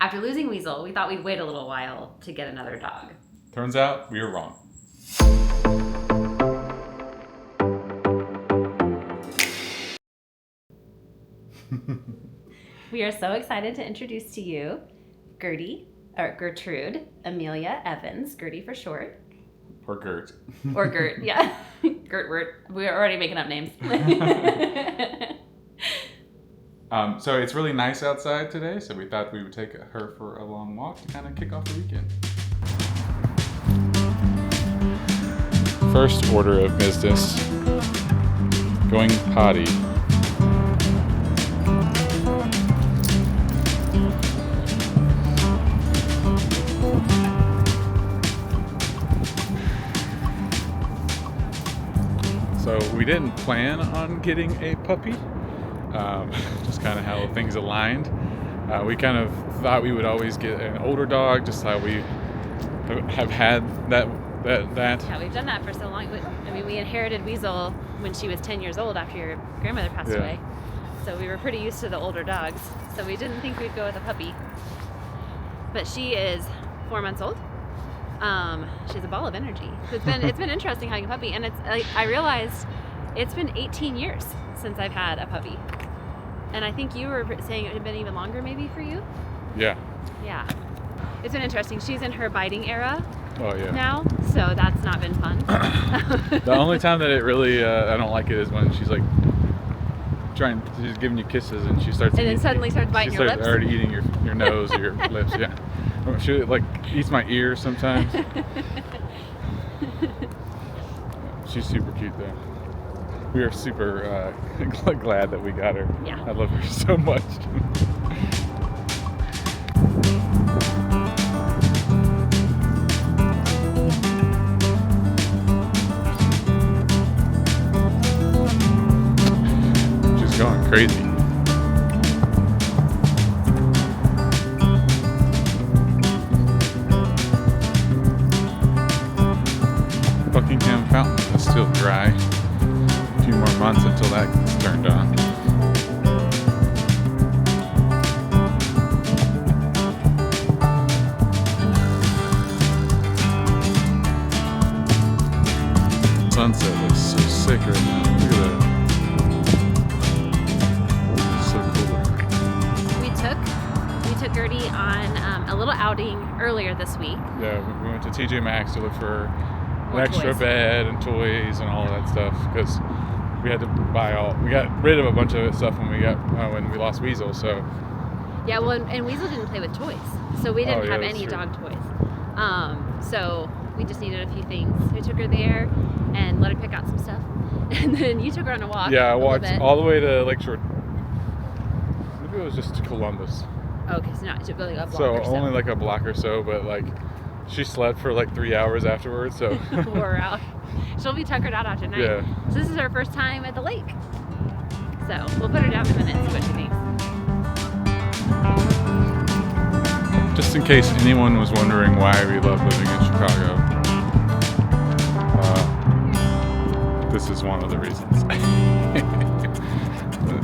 After losing Weasel, we thought we'd wait a little while to get another dog. Turns out we were wrong. We are so excited to introduce to you Gertrude Emilia Evans, Gertie for short. Or Gert. Or Gert, yeah. Gertwort. We're already making up names. So it's really nice outside today, so we thought we would take her for a long walk to kind of kick off the weekend. First order of business, going potty. So we didn't plan on getting a puppy, just kind of how things aligned. We kind of thought we would always get an older dog, just how we have had that. Yeah, we've done that for so long. I mean, we inherited Weasel when she was 10 years old after your grandmother passed away. So we were pretty used to the older dogs. So we didn't think we'd go with a puppy. But she is 4 months old. She's a ball of energy. So it's been interesting having a puppy, and I realized it's been 18 years since I've had a puppy, and I think you were saying it had been even longer maybe for you. Yeah. It's been interesting. She's in her biting era. Oh yeah. Now, so that's not been fun. The only time that it really I don't like it is when she's like she's giving you kisses and she starts. And then suddenly starts biting your lips. Already eating your nose or your lips. Yeah. She like eats my ear sometimes. She's super cute though. We are super glad that we got her. Yeah. I love her so much. She's going crazy. Buckingham Fountain is still dry. A few more months until that gets turned on. Sunset looks so sick right now. Look at that. So cool. We took Gertie on a little outing earlier this week. Yeah, we went to TJ Maxx to look for More an extra toys. bed and toys and all of that stuff because we had to we got rid of a bunch of stuff when we lost Weasel. So Yeah, well, and Weasel didn't play with toys, so we didn't have that's any true. dog toys. So we just needed a few things. We took her there and let her pick out some stuff, and then you took her on a walk. yeah, I a little walked bit. all the way to Lakeshore. Maybe it was just to Columbus. Okay, so not really a block So or so. only like a block or so, but like she slept for like 3 hours afterwards. So Wore her out. She'll be tuckered out after night. Yeah. So this is her first time at the lake. So we'll put her down in a minute and see what she thinks. just in case anyone was wondering why we love living in Chicago, this is one of the reasons.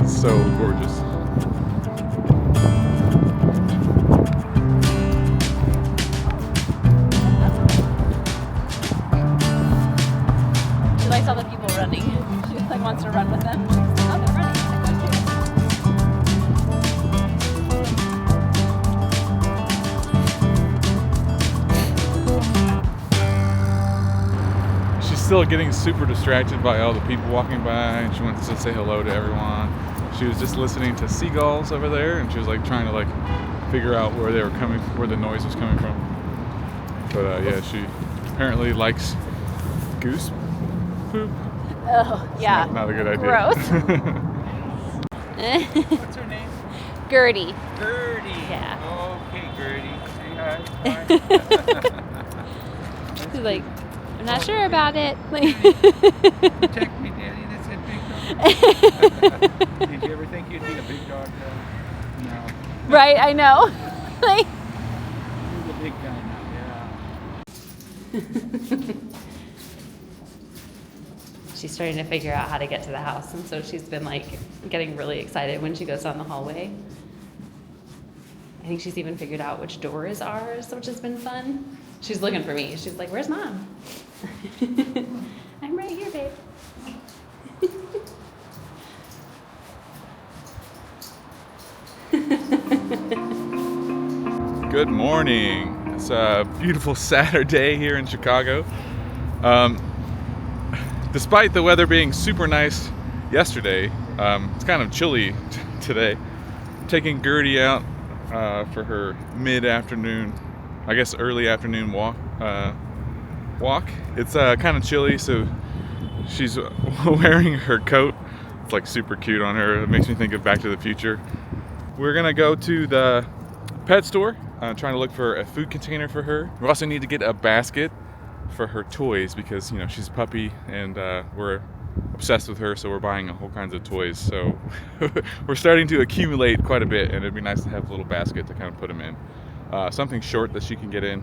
It's so gorgeous. She likes all the people running. She like wants to run with them. Oh, they're running. She's still getting super distracted by all the people walking by, and she wants to say hello to everyone. She was just listening to seagulls over there, and she was like trying to like figure out where the noise was coming from. But yeah, she apparently likes goose poop. Oh, yeah. Not a good idea. Gross. What's her name? Gertie. Gertie. Yeah. Okay, Gertie. Say hi. She's like, I'm not sure about it. Protect me, Daddy. That's a big dog. Did you ever think you'd be a big dog? No. Right, I know. Like, You're the big guy now. Yeah. she's starting to figure out how to get to the house, and so she's been like getting really excited when she goes down the hallway. I think she's even figured out which door is ours, which has been fun. She's looking for me. She's like, where's Mom? I'm right here, babe. Good morning. It's a beautiful Saturday here in Chicago. Despite the weather being super nice yesterday, it's kind of chilly today. I'm taking Gertie out for her mid-afternoon, I guess early afternoon walk. It's kind of chilly, so she's wearing her coat. It's like super cute on her. It makes me think of Back to the Future. We're gonna go to the pet store, trying to look for a food container for her. We also need to get a basket for her toys because, you know, she's a puppy and we're obsessed with her, so we're buying all kinds of toys. So we're starting to accumulate quite a bit, and it'd be nice to have a little basket to kind of put them in. Something short that she can get in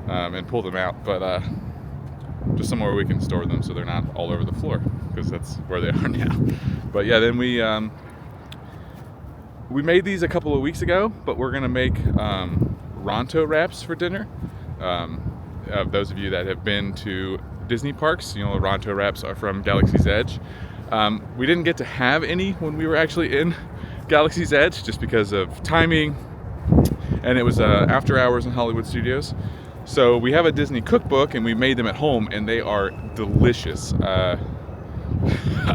and pull them out, but just somewhere we can store them so they're not all over the floor, because that's where they are now. But yeah, then we made these a couple of weeks ago, but we're gonna make Ronto Wraps for dinner. Those of you that have been to Disney parks, you know the Ronto Wraps are from Galaxy's Edge. We didn't get to have any when we were actually in Galaxy's Edge just because of timing, and it was after hours in Hollywood Studios. So we have a Disney cookbook and we made them at home, and they are delicious. I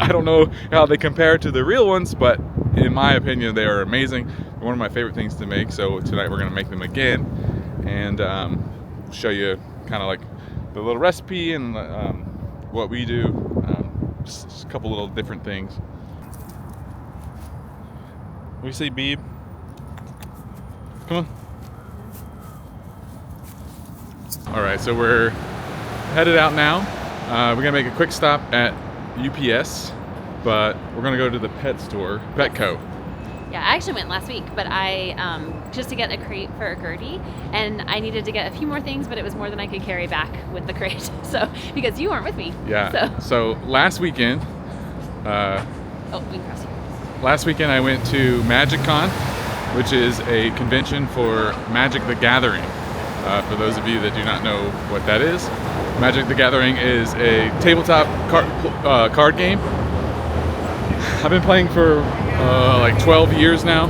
don't know how they compare to the real ones, but in my opinion they are amazing. They're one of my favorite things to make, so tonight we're going to make them again and show you kind of like the little recipe and what we do, just a couple little different things. What do you say, Beeb? Come on. Alright, so we're headed out now. We're going to make a quick stop at UPS, but we're going to go to the pet store, Petco. Yeah, I actually went last week, but I just to get a crate for Gertie, and I needed to get a few more things, but it was more than I could carry back with the crate. So because you weren't with me. Yeah. So last weekend. We can cross here. Last weekend I went to MagicCon, which is a convention for Magic the Gathering. For those of you that do not know what that is, Magic the Gathering is a tabletop card game. I've been playing for like 12 years now.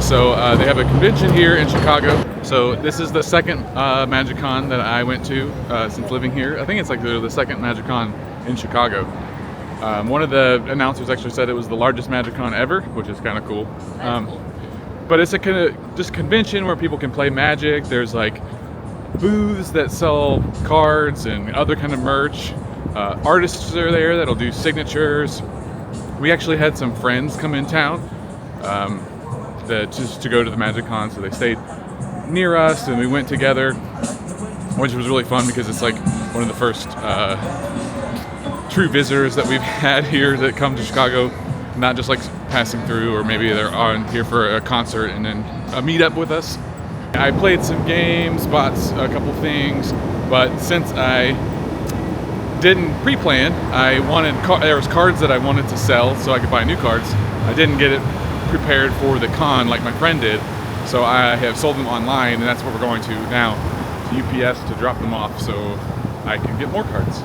So they have a convention here in Chicago. So this is the second MagicCon that I went to since living here. I think it's like the second MagicCon in Chicago. One of the announcers actually said it was the largest MagicCon ever, which is kind of cool. That's cool. But it's a kind of just convention where people can play Magic. There's like booths that sell cards and other kind of merch. Artists are there that'll do signatures. We actually had some friends come in town just to go to the MagicCon, so they stayed near us and we went together, which was really fun because it's like one of the first true visitors that we've had here that come to Chicago, not just like passing through, or maybe they're on here for a concert and then a meetup with us. I played some games, bought a couple things, but since I didn't pre-plan, there was cards that I wanted to sell so I could buy new cards. I didn't get it prepared for the con like my friend did, so I have sold them online, and that's what we're going to now, to UPS to drop them off so I can get more cards.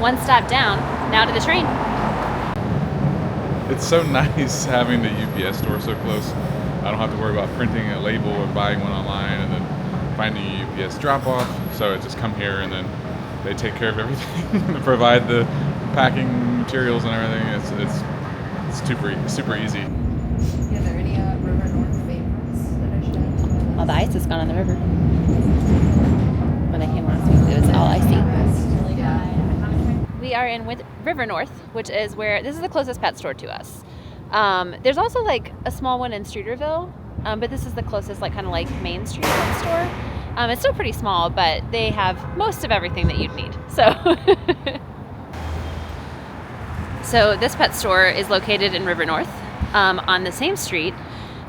One stop down, now to the train. It's so nice having the UPS store so close. I don't have to worry about printing a label or buying one online and then finding a UPS drop-off. So I just come here and then they take care of everything, provide the packing materials and everything. It's super easy. Yeah, are there any River North favorites that I should? All the ice is gone on the river. When I came last week, it was all icy. We are in River North, which is this is the closest pet store to us. There's also like a small one in Streeterville, but this is the closest like kind of like Main Street pet store. It's still pretty small, but they have most of everything that you'd need. So this pet store is located in River North, on the same street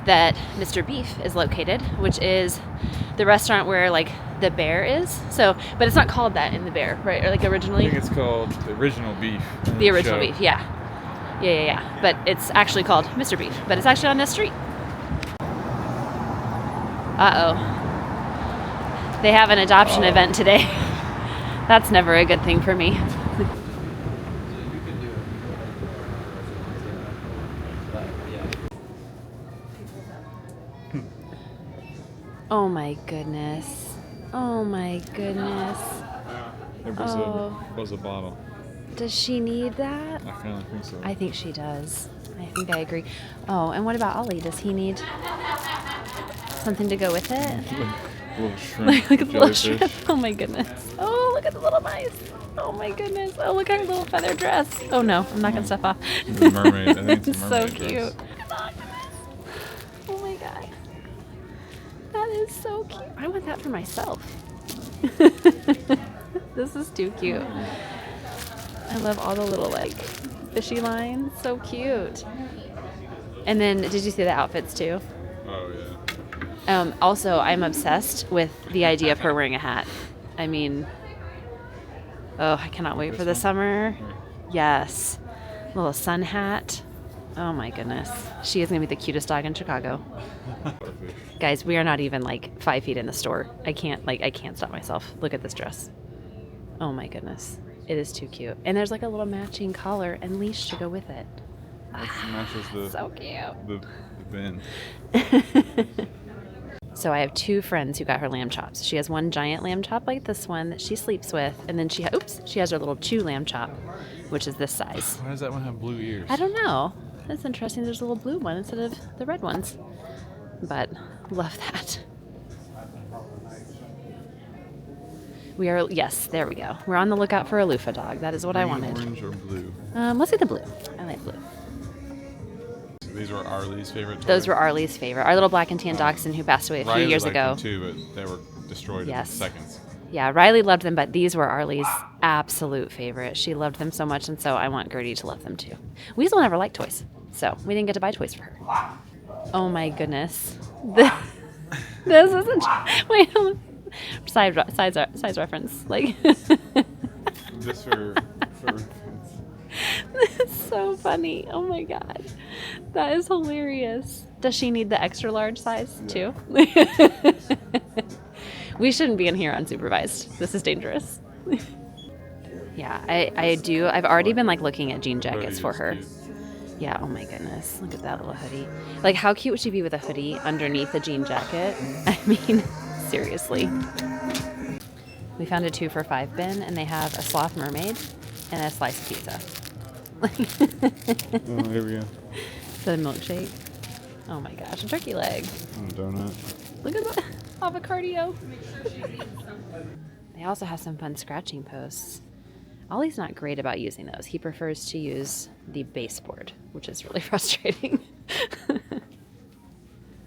that Mr. Beef is located, which is the restaurant where like the bear is. So, but it's not called that in the bear, right? Or like I originally. think it's called the original beef. in The original show. beef, yeah. Yeah. But it's actually called Mr. Beef. But it's actually on this street. Uh-oh. They have an adoption event today. That's never a good thing for me. Oh my goodness. Oh my goodness. It was a bottle. Does she need that? I kind of think so. I think she does. I think I agree. Oh, and what about Ollie? Does he need something to go with it? Little shrimp. Look at the little jellyfish. shrimp. Oh my goodness. Oh, look at the little mice. Oh my goodness. Oh, look at her little feather dress. Oh no, I'm knocking stuff off. It's a mermaid. I think it's a mermaid So dress. cute. Oh my god. That is so cute. I want that for myself. This is too cute. I love all the little like fishy lines. So cute. And then did you see the outfits too? Oh yeah. Also, I'm obsessed with the idea of her wearing a hat. I mean, oh, I cannot wait for the summer. Yes. Little sun hat. Oh my goodness. She is going to be the cutest dog in Chicago. Guys, we are not even like 5 feet in the store. I can't stop myself. Look at this dress. Oh my goodness. It is too cute. And there's like a little matching collar and leash to go with it. Matches the So cute. the bin. So I have 2 friends who got her lamb chops. She has one giant lamb chop like this one that she sleeps with, and then she has her little chew lamb chop, which is this size. Why does that one have blue ears? I don't know. That's interesting. There's a little blue one instead of the red ones. But love that. Yes, there we go. We're on the lookout for a loofah dog. That is what I Green, wanted. Orange or blue? Let's get the blue. I like blue. These were Arlie's favorite toys. Those were Arlie's favorite. Our little black and tan dachshund who passed away a few Riley years liked ago. them too, but they were destroyed Yes. in seconds. Yeah, Riley loved them, but these were Arlie's absolute favorite. She loved them so much, and so I want Gertie to love them too. Weasel never liked toys, so we didn't get to buy toys for her. Oh my goodness. This isn't... Wait, size reference. Like... Just for That's so funny. Oh my god. That is hilarious. Does she need the extra large size too? We shouldn't be in here unsupervised. This is dangerous. Yeah, I do. I've already been like looking at jean jackets for her. Yeah, oh my goodness. Look at that little hoodie. Like how cute would she be with a hoodie underneath a jean jacket? I mean, seriously. We found a 2 for $5 bin and they have a sloth mermaid and a slice of pizza. Oh, here we go. Is that a milkshake? Oh my gosh, a turkey leg. And a donut. Look at that avocado. They also have some fun scratching posts. Ollie's not great about using those. He prefers to use the baseboard, which is really frustrating.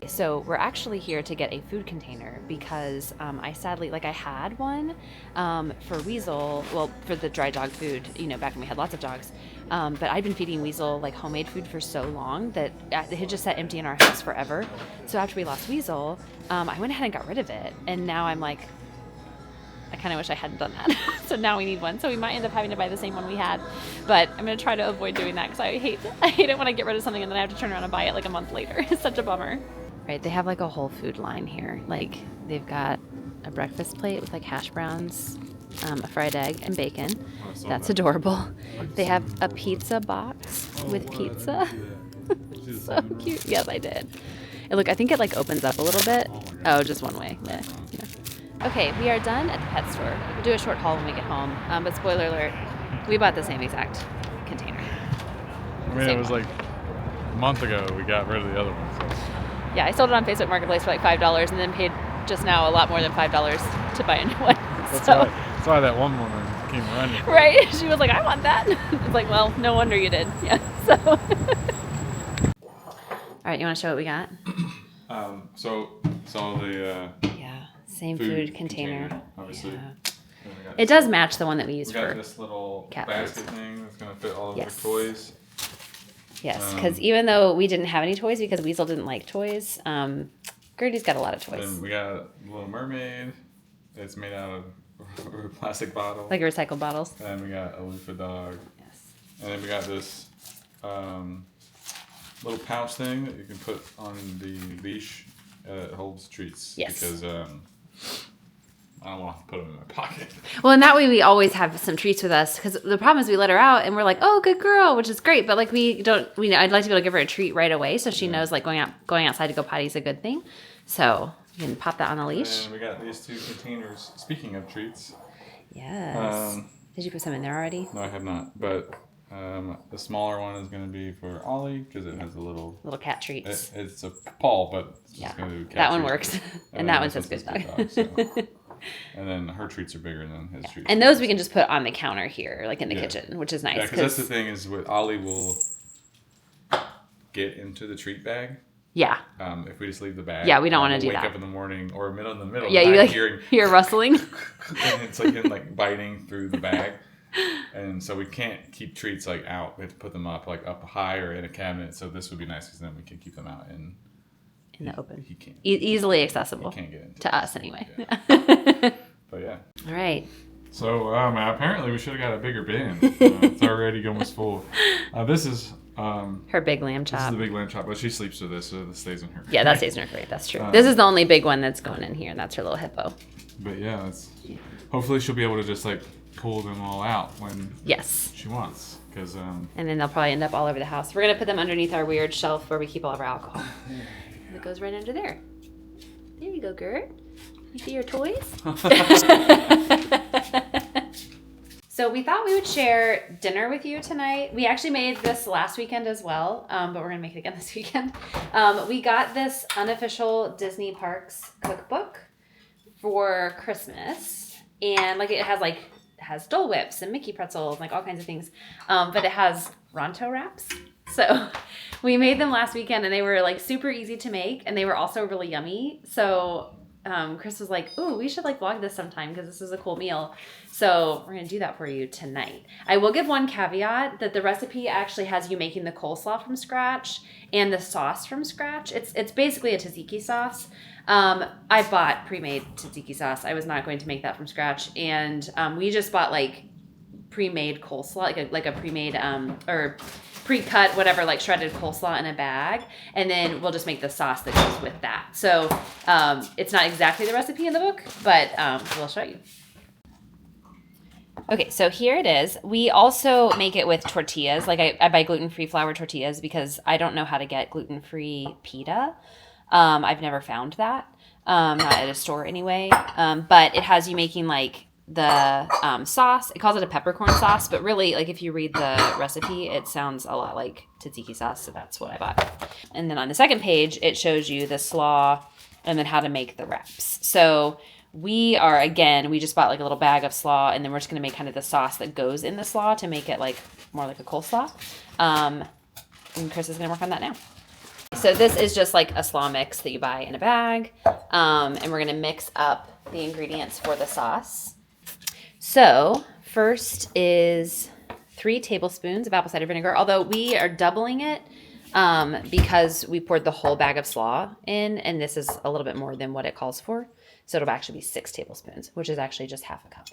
So we're actually here to get a food container because I sadly, I had one for Weasel, well, for the dry dog food, back when we had lots of dogs. But I'd been feeding Weasel homemade food for so long that it had just sat empty in our house forever. So after we lost Weasel, I went ahead and got rid of it. And now I'm like, I kind of wish I hadn't done that. So now we need one. So we might end up having to buy the same one we had. But I'm going to try to avoid doing that because I hate it when I get rid of something and then I have to turn around and buy it a month later. It's such a bummer. Right, they have a whole food line here. They've got a breakfast plate with hash browns, a fried egg, and bacon. That's adorable. They have a pizza box with pizza. So cute. Yes, I did. And look, I think it opens up a little bit. Oh, just one way. Yeah. Okay, we are done at the pet store. We'll do a short haul when we get home. But spoiler alert, we bought the same exact container. I mean, it was a month ago we got rid of the other one. So. Yeah, I sold it on Facebook Marketplace for $5 and then paid just now a lot more than $5 to buy a new one. That's why that one woman came running. Right? She was like, I want that. It's well, no wonder you did. Yeah, so. All right, you want to show what we got? So it's all the yeah, same food container. obviously. Yeah. It does match the one that we used We got for this little cat basket foods. thing that's gonna fit all of Yes. our toys. Yes, because even though we didn't have any toys because Weasel didn't like toys, Gertie's got a lot of toys. Then we got a Little Mermaid. It's made out of a plastic bottle. Like recycled bottles. And then we got a loofah dog. Yes. And then we got this little pouch thing that you can put on the leash. It holds treats. Yes. Because I don't want to put them in my pocket. Well, and that way we always have some treats with us. Because the problem is we let her out and we're like, oh, good girl, which is great. But like I'd like to be able to give her a treat right away so she knows like going outside to go potty is a good thing. So you can pop that on a leash. And we got these 2 containers. Speaking of treats. Yes. Did you put some in there already? No, I have not. But the smaller one is going to be for Ollie because it has a little cat treats. It's a paw, but it's just going to do cat that one treats. works. And that one says good dog. So. And then her treats are bigger than his treats. And those we can just put on the counter here, like in the kitchen, which is nice. Yeah, because that's the thing is with Ollie will get into the treat bag. Yeah. If we just leave the bag. Yeah, we don't want to do that. Wake up in the morning or in the middle. Yeah, of the you night like hear rustling. And it's like him like biting through the bag. And so we can't keep treats like out. We have to put them up high or in a cabinet. So this would be nice because then we can keep them out in the open. He can't. Easily accessible. He can't get into to us anyway. Yeah. But yeah. All right. So apparently we should have got a bigger bin. It's already almost full. This is her big lamb chop. This is the big lamb chop, but she sleeps with this, so this stays in her. Yeah, that stays in her crate. That's true. This is the only big one that's going in here. That's her little hippo. But yeah, hopefully she'll be able to just like pull them all out when she wants. Cause, and then they'll probably end up all over the house. We're going to put them underneath our weird shelf where we keep all of our alcohol. And it goes right under there. There you go, Gert. You see your toys? So we thought we would share dinner with you tonight. We actually made this last weekend as well, but we're going to make it again this weekend. We got this unofficial Disney Parks cookbook for Christmas. And like it has Dole Whips and Mickey pretzels, like all kinds of things. But it has Ronto Wraps. So we made them last weekend and they were like super easy to make and they were also really yummy. So Chris was like, ooh, we should like vlog this sometime because this is a cool meal. So we're going to do that for you tonight. I will give one caveat that the recipe actually has you making the coleslaw from scratch and the sauce from scratch. It's basically a tzatziki sauce. I bought pre-made tzatziki sauce. I was not going to make that from scratch. And we just bought like pre-made coleslaw, like a pre-made or pre-cut, whatever, like shredded coleslaw in a bag. And then we'll just make the sauce that goes with that. So it's not exactly the recipe in the book, but we'll show you. Okay, so here it is. We also make it with tortillas. Like I buy gluten-free flour tortillas because I don't know how to get gluten-free pita. I've never found that, not at a store anyway. But it has you making like the sauce. It calls it a peppercorn sauce, but really, like if you read the recipe, it sounds a lot like tzatziki sauce, so that's what I bought. And then on the second page, it shows you the slaw and then how to make the wraps. So we just bought like a little bag of slaw, and then we're just going to make kind of the sauce that goes in the slaw to make it like more like a coleslaw. And Chris is going to work on that now. So this is just like a slaw mix that you buy in a bag. And we're going to mix up the ingredients for the sauce. So first is 3 tablespoons of apple cider vinegar, although we are doubling it because we poured the whole bag of slaw in, and this is a little bit more than what it calls for. So it'll actually be 6 tablespoons, which is actually just half a cup,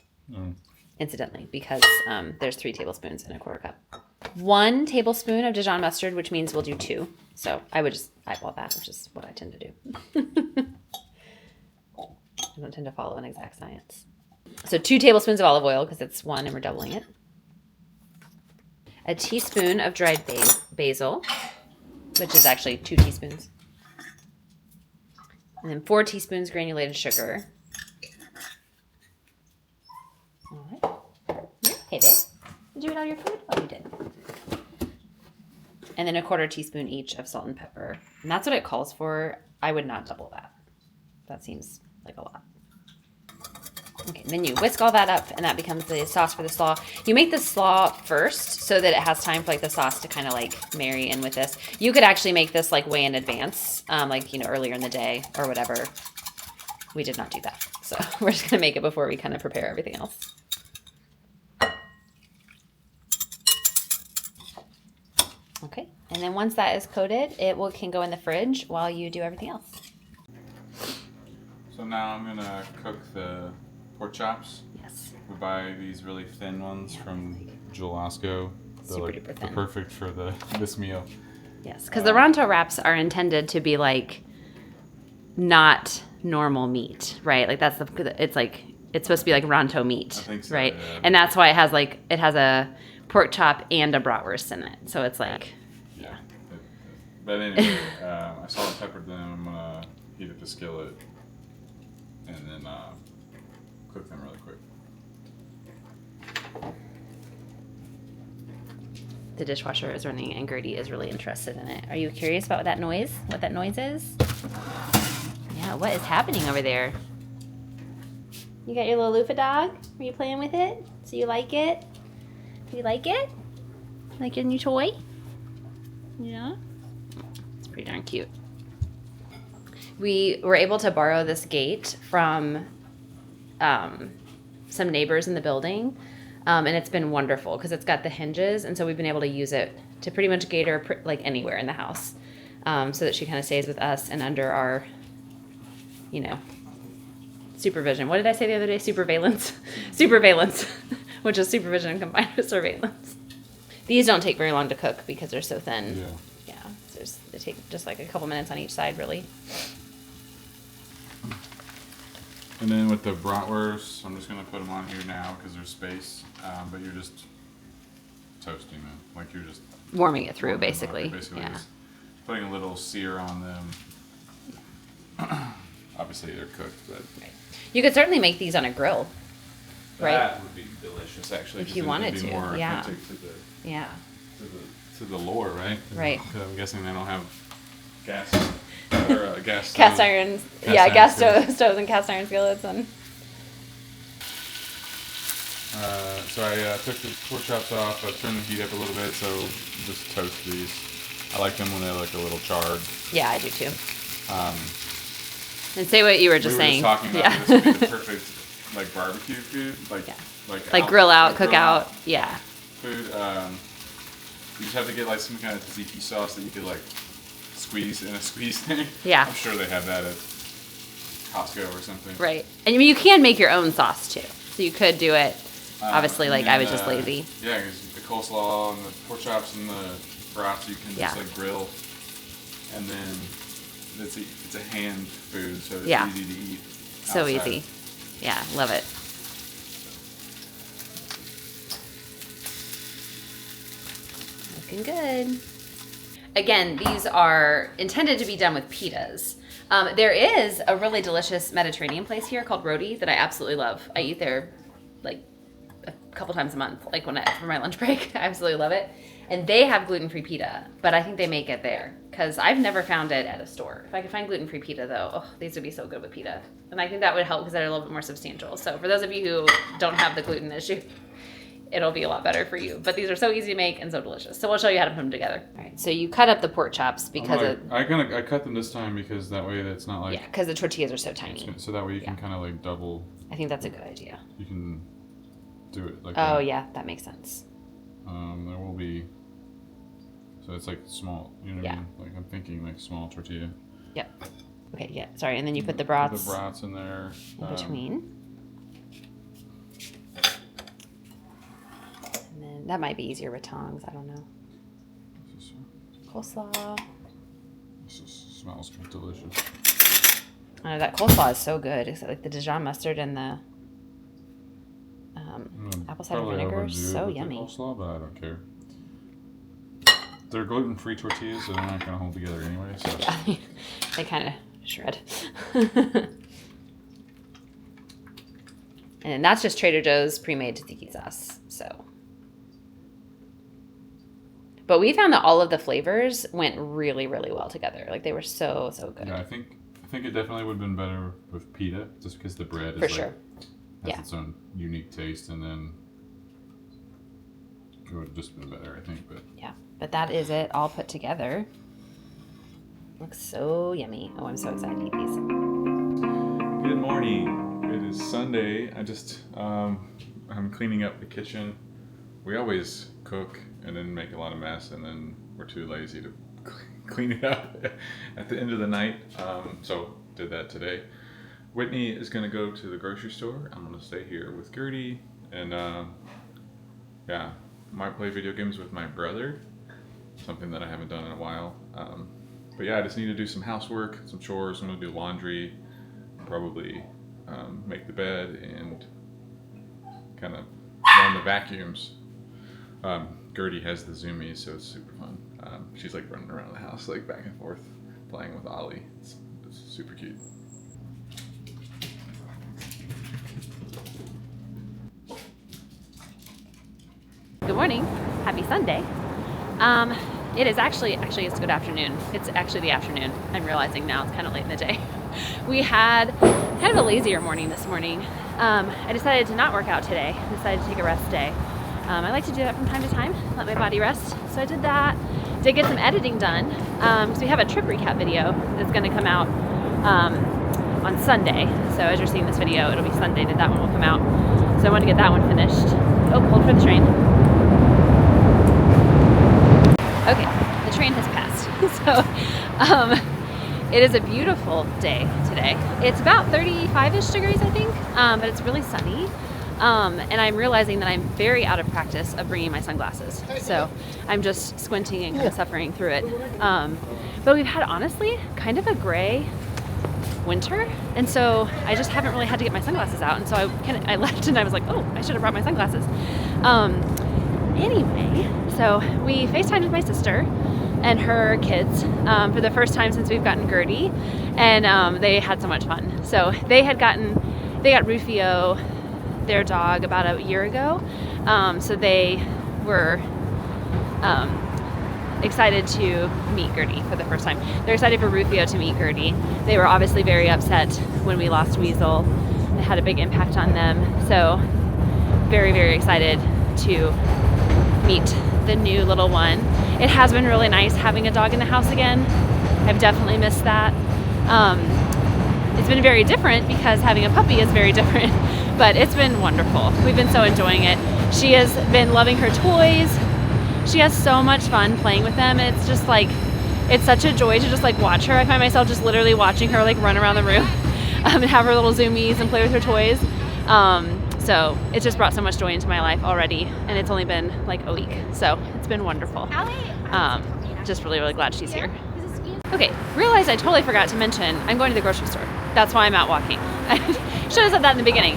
incidentally, because there's 3 tablespoons in a quarter cup. 1 tablespoon of Dijon mustard, which means we'll do 2. So I would just eyeball that, which is what I tend to do. I don't tend to follow an exact science. So 2 tablespoons of olive oil, because it's 1 and we're doubling it. A teaspoon of dried basil, which is actually 2 teaspoons. And then 4 teaspoons granulated sugar. All right. Hey, babe. Did you eat all your food? Oh, you did. And then a 1/4 teaspoon each of salt and pepper. And that's what it calls for. I would not double that. That seems like a lot. Okay, then you whisk all that up, and that becomes the sauce for the slaw. You make the slaw first so that it has time for like the sauce to kind of like marry in with this. You could actually make this like way in advance, like, you know, earlier in the day or whatever. We did not do that. So we're just going to make it before we kind of prepare everything else. Okay, and then once that is coated, can go in the fridge while you do everything else. So now I'm gonna cook the pork chops. Yes. We buy these really thin ones from Jewel Osco. They're Super like duper they're thin. perfect for this meal. Yes, because the Ronto Wraps are intended to be like not normal meat, right? Like that's it's supposed to be like Ronto meat, I think so, right? yeah. And that's why it has a pork chop and a bratwurst in it. So it's like, yeah. But anyway, I salt and peppered them. I'm gonna heat up the skillet and then cook them really quick. The dishwasher is running and Gertie is really interested in it. Are you curious about what that noise is? Yeah, what is happening over there? You got your little loofah dog? Are you playing with it? So you like it? You like it? Like your new toy? Yeah? It's pretty darn cute. We were able to borrow this gate from some neighbors in the building. And it's been wonderful because it's got the hinges, and so we've been able to use it to pretty much gate her like anywhere in the house, so that she kind of stays with us and under our, supervision. What did I say the other day? Superveillance, which is supervision combined with surveillance. These don't take very long to cook because they're so thin. Yeah. Yeah, they take just like a couple minutes on each side, really. And then with the bratwurst, I'm just gonna put them on here now because there's space. But you're just toasting them, like you're just Warming it through, warming them up. basically. You're basically Yeah. just putting a little sear on them. Obviously they're cooked, but Right. You could certainly make these on a grill, right? that would be delicious actually. If 'cause you then wanted it'd be to, more yeah. authentic Yeah. to the lore, right? Right. 'Cause I'm guessing they don't have gas or gas Cast stove. iron, Cast yeah, iron gas skillets. stoves and cast iron skillets and. So I took the pork chops off. I turned the heat up a little bit, so just toast these. I like them when they're like a little charred. Yeah, I do too. Um, And say what you were just we were saying. just talking about Yeah. this would be the perfect like barbecue food, Yeah. like Grill out, cook grill out. Yeah. food. You just have to get like some kind of tzatziki sauce that you could like squeeze in a squeeze thing. Yeah. I'm sure they have that at Costco or something. Right. And I mean, you can make your own sauce too. So you could do it. Obviously, And like then, I was just lazy. Yeah, because the coleslaw and the pork chops and the brats you can Yeah. just like grill, and then it's a hand food, so it's Yeah. easy to eat. So outside. easy. Yeah, love it. Looking good. Again, these are intended to be done with pitas. There is a really delicious Mediterranean place here called Roti that I absolutely love. I eat there like a couple times a month, like for my lunch break. I absolutely love it. And they have gluten-free pita, but I think they make it there because I've never found it at a store. If I could find gluten-free pita though, oh, these would be so good with pita. And I think that would help because they're a little bit more substantial. So for those of you who don't have the gluten issue, it'll be a lot better for you. But these are so easy to make and so delicious. So we'll show you how to put them together. All right, so you cut up the pork chops because I cut them this time because that way it's not like yeah, because the tortillas are so tiny. so that way you can kind of like double. I think that's a good idea. You can do it like Oh that. yeah, that makes sense. There will be. So it's like small, you know what Yeah. I mean? Like I'm thinking like small tortilla. Yep. Okay, yeah. Sorry, and then you put the Put brats the brats in there. in between. And then that might be easier with tongs. I don't know. Coleslaw. This smells delicious. I know that coleslaw is so good. It's like the Dijon mustard and the apple cider Probably vinegar. overdo it So with the yummy. coleslaw, but I don't care. They're gluten-free tortillas, so they're not going to hold together anyway. So. Yeah, they kind of shred. And that's just Trader Joe's pre-made tzatziki sauce. So, but we found that all of the flavors went really, really well together. Like they were so good. Yeah, I think it definitely would have been better with pita, just because the bread is For like, sure. has Yeah. its own unique taste, and then it would have just been better, I think. But Yeah, but that is it all put together. Looks so yummy. Oh, I'm so excited to eat these. good morning. It is Sunday. I'm cleaning up the kitchen. We always cook and then make a lot of mess, and then we're too lazy to clean it up at the end of the night. So did that today. Whitney is gonna go to the grocery store. I'm gonna stay here with Gertie, and yeah, might play video games with my brother, something that I haven't done in a while. But yeah, I just need to do some housework, some chores. I'm gonna do laundry, probably make the bed, and kind of run the vacuums. Gertie has the zoomies, so it's super fun. She's like running around the house, like back and forth, playing with Ollie. It's super cute. Good morning. Happy Sunday. It is actually it's good afternoon. It's actually the afternoon. I'm realizing now it's kind of late in the day. We had kind of a lazier morning this morning. I decided to not work out today. I decided to take a rest day. I like to do that from time to time, let my body rest. So I did that. Did get some editing done. So we have a trip recap video that's going to come out on Sunday. So as you're seeing this video, it'll be Sunday that one will come out. So I want to get that one finished. Oh, hold for the train. Okay, the train has passed. So it is a beautiful day today. It's about 35-ish degrees, I think, but it's really sunny. And I'm realizing that I'm very out of practice of bringing my sunglasses. So I'm just squinting and kind of suffering through it. But we've had, honestly, kind of a gray winter. And so I just haven't really had to get my sunglasses out. And so I left and I was like, oh, I should have brought my sunglasses. Anyway, so we FaceTimed with my sister and her kids for the first time since we've gotten Gertie. And they had so much fun. So they got Rufio, their dog, about a year ago. So they were excited to meet Gertie for the first time. They're excited for Rufio to meet Gertie. They were obviously very upset when we lost Weasel. It had a big impact on them. So very, very excited to meet the new little one. It has been really nice having a dog in the house again. I've definitely missed that. It's been very different because having a puppy is very different, but it's been wonderful. We've been so enjoying it. She has been loving her toys. She has so much fun playing with them. It's just like, it's such a joy to just like watch her. I find myself just literally watching her like run around the room and have her little zoomies and play with her toys. So it's just brought so much joy into my life already, and it's only been like a week. So it's been wonderful. Just really, really glad she's here. Okay, realized I totally forgot to mention I'm going to the grocery store. That's why I'm out walking. I should have said that in the beginning.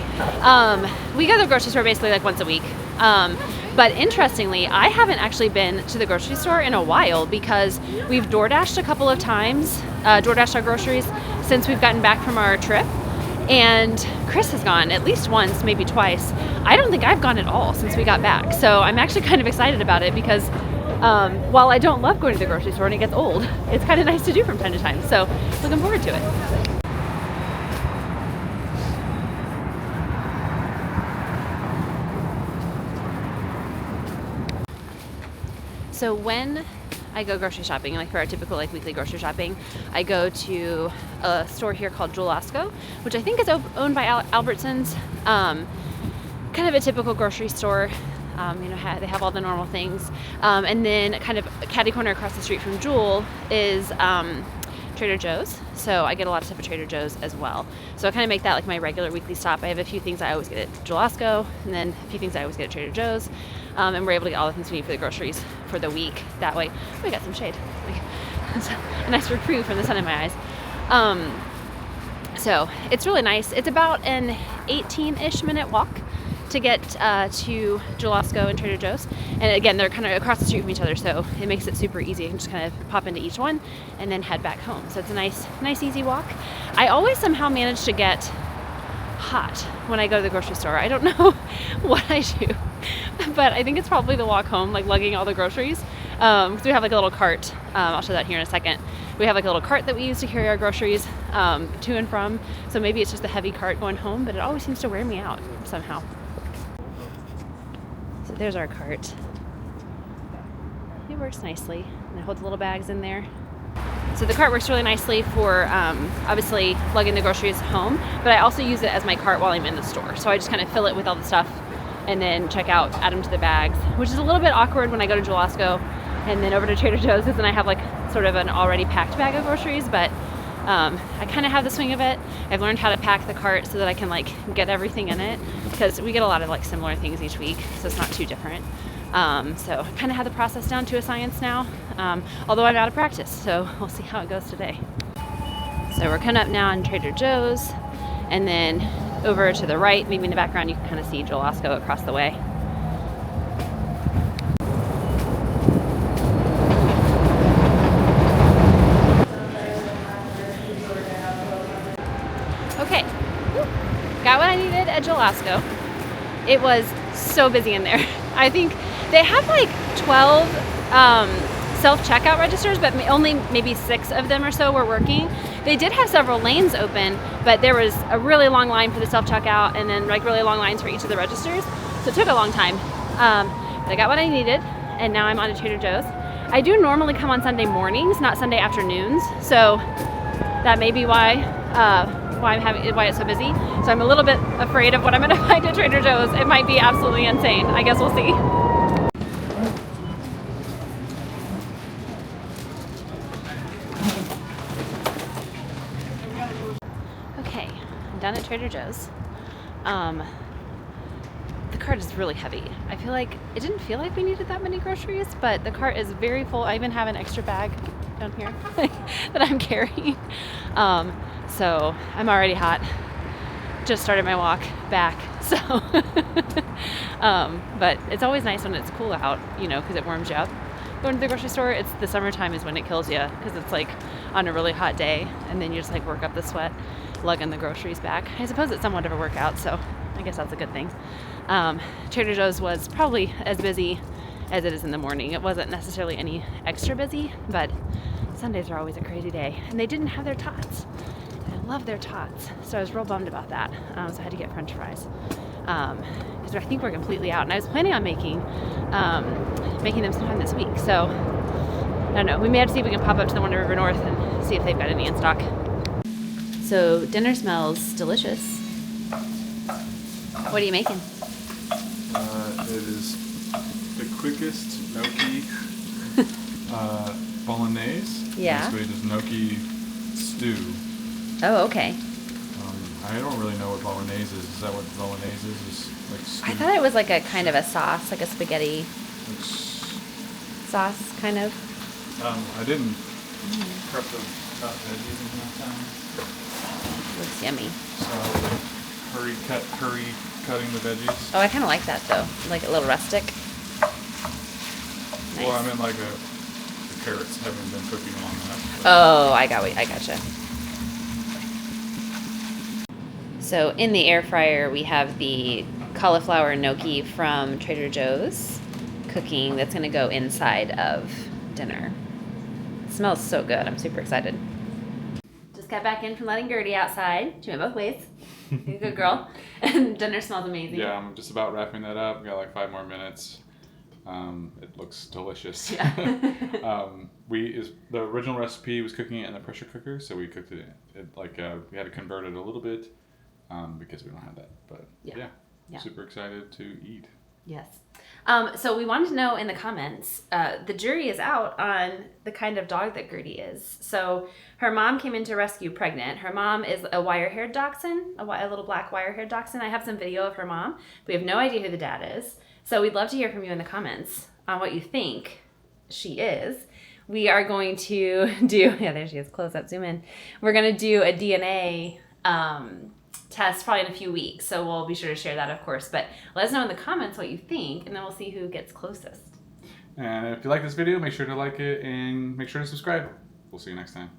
We go to the grocery store basically like once a week. But interestingly, I haven't actually been to the grocery store in a while because we've DoorDashed a couple of times, DoorDashed our groceries since we've gotten back from our trip. And Chris has gone at least once, maybe twice. I don't think I've gone at all since we got back. So I'm actually kind of excited about it because while I don't love going to the grocery store and it gets old, it's kind of nice to do from time to time. So looking forward to it. So when I go grocery shopping, like for our typical like weekly grocery shopping, I go to a store here called Jewel-Osco, which I think is owned by Albertsons. Kind of a typical grocery store. They have all the normal things. And then kind of catty corner across the street from Jewel is Trader Joe's. So I get a lot of stuff at Trader Joe's as well. So I kind of make that like my regular weekly stop. I have a few things I always get at Jewel-Osco, and then a few things I always get at Trader Joe's. And we're able to get all the things we need for the groceries for the week. That way, we got some shade. It's a nice reprieve from the sun in my eyes. So it's really nice. It's about an 18-ish minute walk to get to Jewel-Osco and Trader Joe's. And again, they're kind of across the street from each other, so it makes it super easy. You can just kind of pop into each one and then head back home. So it's a nice easy walk. I always somehow manage to get hot when I go to the grocery store. I don't know what I do, but I think it's probably the walk home, like lugging all the groceries. Because we have like a little cart. I'll show that here in a second. We have like a little cart that we use to carry our groceries to and from. So maybe it's just a heavy cart going home, but it always seems to wear me out somehow. So there's our cart. It works nicely. And I hold the little bags in there. So the cart works really nicely for obviously lugging the groceries home, but I also use it as my cart while I'm in the store. So I just kind of fill it with all the stuff and then check out, add them to the bags, which is a little bit awkward when I go to Jewel-Osco and then over to Trader Joe's, because then I have like sort of an already packed bag of groceries, but I kind of have the swing of it. I've learned how to pack the cart so that I can like get everything in it, because we get a lot of like similar things each week, so it's not too different. So I kind of have the process down to a science now, although I'm out of practice, so we'll see how it goes today. So we're coming up now on Trader Joe's, and then over to the right, maybe in the background, you can kind of see Jewel-Osco across the way. Okay, got what I needed at Jewel-Osco. It was so busy in there. I think they have like 12 self-checkout registers, but only maybe 6 of them or so were working. They did have several lanes open, but there was a really long line for the self-checkout and then like really long lines for each of the registers. So it took a long time. But I got what I needed, and now I'm on to Trader Joe's. I do normally come on Sunday mornings, not Sunday afternoons. So that may be why it's so busy. So I'm a little bit afraid of what I'm gonna find at Trader Joe's. It might be absolutely insane. I guess we'll see. Okay, I'm done at Trader Joe's. The cart is really heavy. I feel like it didn't feel like we needed that many groceries, but the cart is very full. I even have an extra bag down here that I'm carrying. So I'm already hot. Just started my walk back, so but it's always nice when it's cool out, you know, because it warms you up. Going to the grocery store, it's the summertime is when it kills you, because it's like on a really hot day, and then you just like work up the sweat lugging the groceries back. I suppose it's somewhat of a workout, so I guess that's a good thing. Trader Joe's was probably as busy as it is in the morning. It wasn't necessarily any extra busy, but Sundays are always a crazy day, and they didn't have their tots. I love their tots, so I was real bummed about that. So I had to get French fries, because I think we're completely out, and I was planning on making them sometime this week. So I don't know. We may have to see if we can pop up to the one to River North and see if they've got any in stock. So dinner smells delicious. What are you making? It is the quickest gnocchi bolognese. Yeah. Basically just gnocchi stew. Oh, okay. I don't really know what bolognese is. Is that what bolognese is? Is like stew? I thought it was like a kind of a sauce, like a spaghetti It's, sauce, kind of. I didn't prep the veggies in enough time. Looks yummy. So hurry cutting the veggies. Oh, I kind of like that though. Like a little rustic. Nice. Well, I meant like the carrots haven't been cooking long enough. Oh, I gotcha. So in the air fryer, we have the cauliflower gnocchi from Trader Joe's cooking. That's going to go inside of dinner. It smells so good. I'm super excited. Just got back in from letting Gertie outside. She went both ways. You're a good girl. And dinner smells amazing. Yeah, I'm just about wrapping that up. Got like 5 more minutes. It looks delicious. Yeah. The original recipe was cooking it in the pressure cooker, so we cooked it like we had to convert it a little bit because we don't have that. But yeah. Super excited to eat. Yes. So we wanted to know in the comments, the jury is out on the kind of dog that Gertie is. So her mom came into rescue pregnant. Her mom is a wire-haired dachshund, a little black wire-haired dachshund. I have some video of her mom. We have no idea who the dad is. So we'd love to hear from you in the comments on what you think she is. We are going to do, there she is, close up, zoom in. We're going to do a DNA test probably in a few weeks. So we'll be sure to share that, of course. But let us know in the comments what you think, and then we'll see who gets closest. And if you like this video, make sure to like it and make sure to subscribe. We'll see you next time.